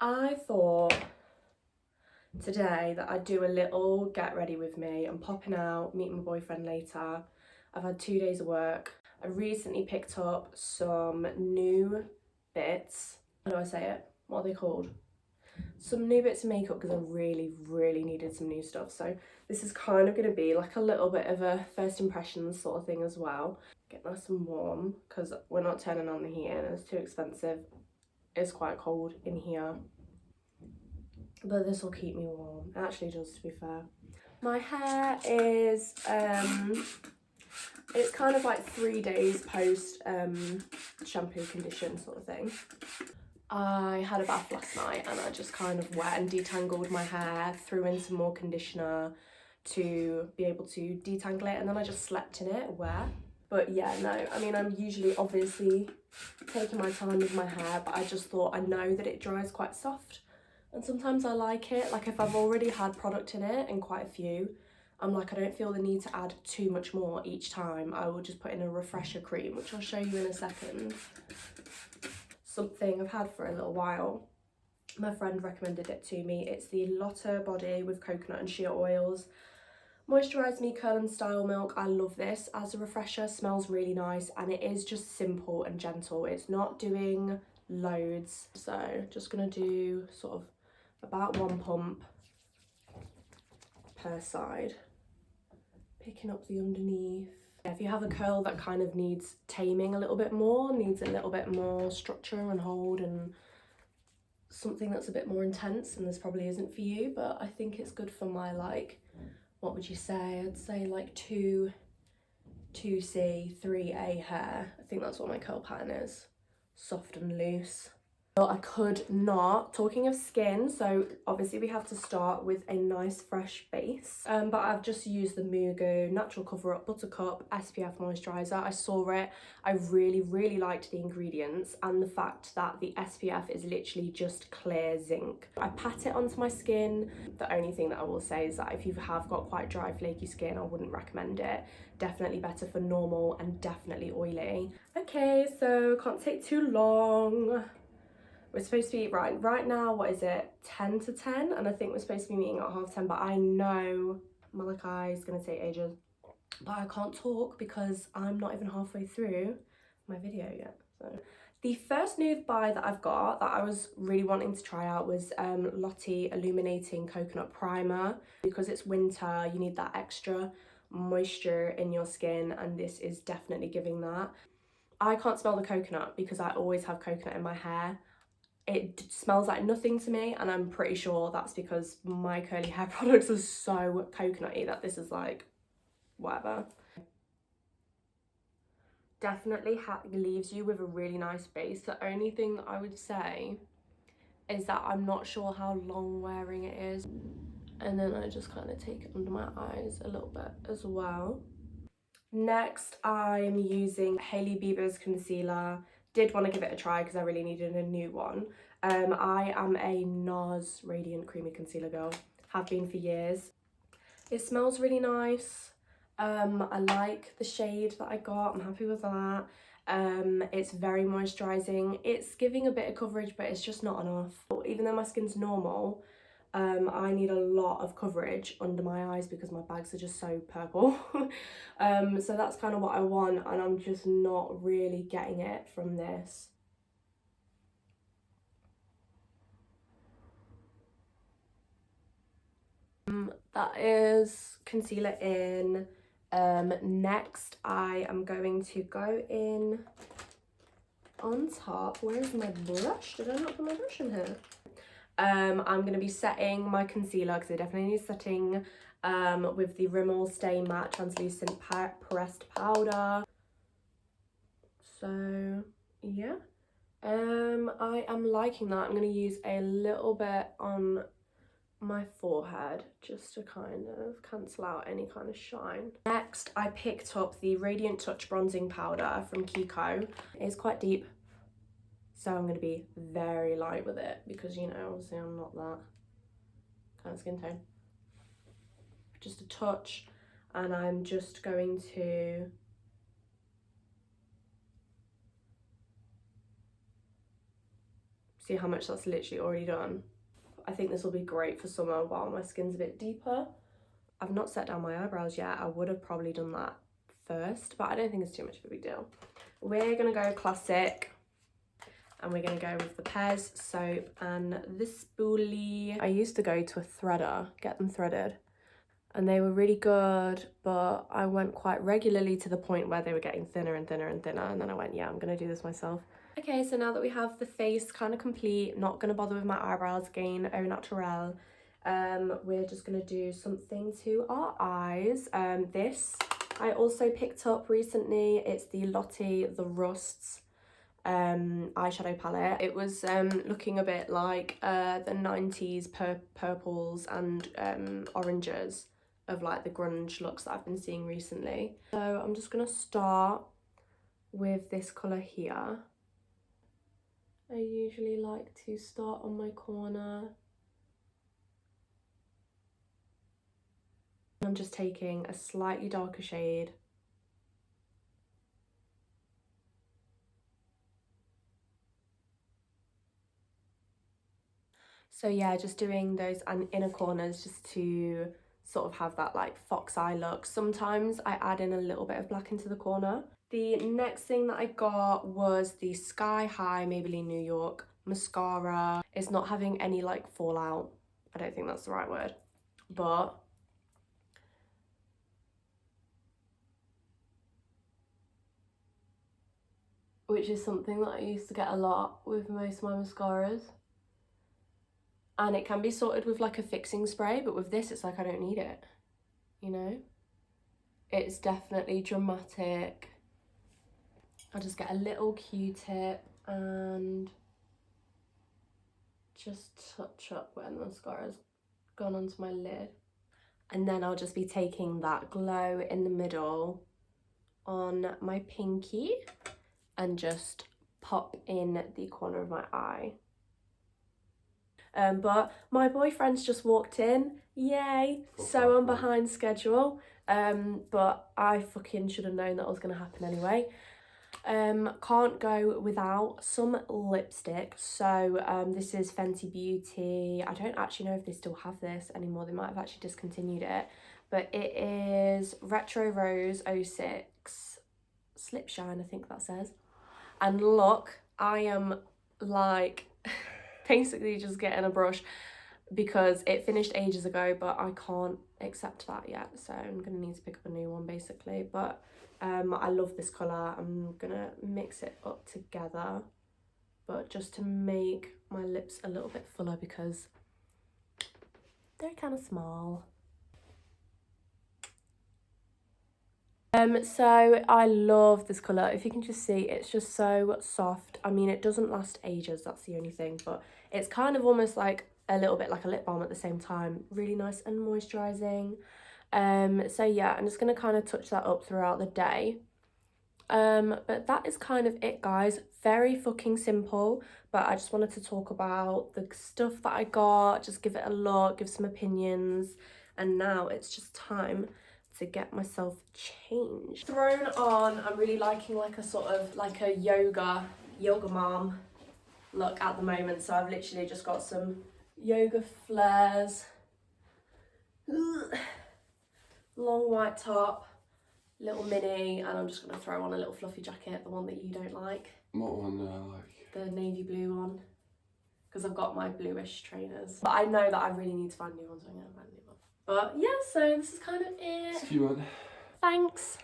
I thought today that I'd do a little get ready with me. I'm popping out, meeting my boyfriend later. I've had 2 days of work. I recently picked up some new bits. How do I say it? What are they called? Some new bits of makeup because I really needed some new stuff. So this is kind of going to be like a little bit of a first impressions sort of thing as well. Get nice and warm because we're not turning on the heat and it's too expensive. It's quite cold in here. But this will keep me warm. It actually does, to be fair. My hair is, it's kind of like 3 days post shampoo condition sort of thing. I had a bath last night and I just kind of wet and detangled my hair, threw in some more conditioner to be able to detangle it, and then I just slept in it wet. But yeah, no, I mean, I'm usually obviously taking my time with my hair, but I just thought, I know that it dries quite soft. And sometimes I like it, like if I've already had product in it, and quite a few, I'm like, I don't feel the need to add too much more each time. I will just put in a refresher cream, which I'll show you in a second. Something I've had for a little while. My friend recommended it to me. It's the Lotta Body with coconut and shea oils. Moisturise Me Curl and Style Milk. I love this as a refresher. Smells really nice and it is just simple and gentle. It's not doing loads. So just gonna do sort of about 1 pump per side, picking up the underneath. If you have a curl that kind of needs taming a little bit more, needs a little bit more structure and hold and something that's a bit more intense, and this probably isn't for you, but I think it's good for my, like, what would you say? I'd say like 2C, 3A hair. I think that's what my curl pattern is. Soft and loose. I could not, talking of skin, so obviously we have to start with a nice fresh base, but I've just used the Mugu Natural Cover Up Buttercup SPF moisturiser. I saw it, I really liked the ingredients and the fact that the SPF is literally just clear zinc. I pat it onto my skin. The only thing that I will say is that if you have got quite dry flaky skin, I wouldn't recommend it. Definitely better for normal and definitely oily. Okay, so can't take too long. We're supposed to be, right now, what is it, 10 to 10? And I think we're supposed to be meeting at 10:30, but I know Malachi is going to take ages. But I can't talk because I'm not even halfway through my video yet. So the first nude buy that I've got that I was really wanting to try out was Lottie Illuminating Coconut Primer. Because it's winter, you need that extra moisture in your skin, and this is definitely giving that. I can't smell the coconut because I always have coconut in my hair. It smells like nothing to me, and I'm pretty sure that's because my curly hair products are so coconutty that this is like, whatever. Definitely leaves you with a really nice base. The only thing that I would say is that I'm not sure how long wearing it is. And then I just kind of take it under my eyes a little bit as well. Next, I'm using Hailey Bieber's concealer. Did want to give it a try because I really needed a new one. I am a NARS Radiant Creamy Concealer girl. Have been for years. It smells really nice. I like the shade that I got. I'm happy with that. It's very moisturising. It's giving a bit of coverage, but it's just not enough. Even though my skin's normal, I need a lot of coverage under my eyes because my bags are just so purple. So that's kind of what I want, and I'm just not really getting it from this. That is concealer in. Next I am going to go in on top. Where's my brush? Did I not put my brush in here? I'm going to be setting my concealer because it definitely needs setting with the Rimmel Stay Matte Translucent Pressed Powder. So yeah, I am liking that. I'm going to use a little bit on my forehead just to kind of cancel out any kind of shine. Next, I picked up the Radiant Touch Bronzing Powder from Kiko. It's quite deep, so I'm going to be very light with it because, you know, obviously I'm not that kind of skin tone. Just a touch, and I'm just going to See how much that's literally already done. I think this will be great for summer while my skin's a bit deeper. I've not set down my eyebrows yet. I would have probably done that first, but I don't think it's too much of a big deal. We're gonna go classic, and we're gonna go with the Pez soap and the spoolie. I used to go to a threader, get them threaded, and they were really good, but I went quite regularly to the point where they were getting thinner and thinner and thinner, and then I went, yeah, I'm gonna do this myself. Okay, so now that we have the face kind of complete, not gonna bother with my eyebrows again, au naturel. We're just gonna do something to our eyes. This I also picked up recently. It's the Lottie the Rusts eyeshadow palette. It was looking a bit like the 90s purples and oranges of like the grunge looks that I've been seeing recently. So I'm just gonna start with this colour here. I usually like to start on my corner. I'm just taking a slightly darker shade. So yeah, just doing those inner corners just to sort of have that like fox eye look. Sometimes I add in a little bit of black into the corner. The next thing that I got was the Sky High Maybelline New York mascara. It's not having any like fallout. I don't think that's the right word, but which is something that I used to get a lot with most of my mascaras. And it can be sorted with like a fixing spray, but with this it's like I don't need it, you know? It's definitely dramatic. I'll just get a little Q-tip and just touch up where the mascara's gone onto my lid. And then I'll just be taking that glow in the middle on my pinky and just pop in the corner of my eye. But my boyfriend's just walked in, yay, so I'm behind schedule, but I fucking should have known that was going to happen anyway. Can't go without some lipstick, so this is Fenty Beauty. I don't actually know if they still have this anymore, they might have actually discontinued it, but it is Retro Rose 06 Slip Shine, I think that says. And look, I am like basically just getting a brush because it finished ages ago, but I can't accept that yet, so I'm gonna need to pick up a new one basically. But I love this colour. I'm gonna mix it up together, but just to make my lips a little bit fuller because they're kind of small. So I love this colour. If you can just see, it's just so soft. I mean, it doesn't last ages, that's the only thing, but it's kind of almost like a little bit like a lip balm at the same time. Really nice and moisturising. So yeah, I'm just going to kind of touch that up throughout the day. But that is kind of it, guys. Very fucking simple, but I just wanted to talk about the stuff that I got, just give it a look, give some opinions, and now it's just time to get myself changed. Thrown on, I'm really liking like a sort of like a yoga mom look at the moment, so I've literally just got some yoga flares, long white top, little mini, and I'm just going to throw on a little fluffy jacket, the one that you don't like. What one do I like? The navy blue one, because I've got my bluish trainers, but I know that I really need to find new ones, so I'm going to find a new one. But yeah, so this is kind of it. Excuse me. Thanks.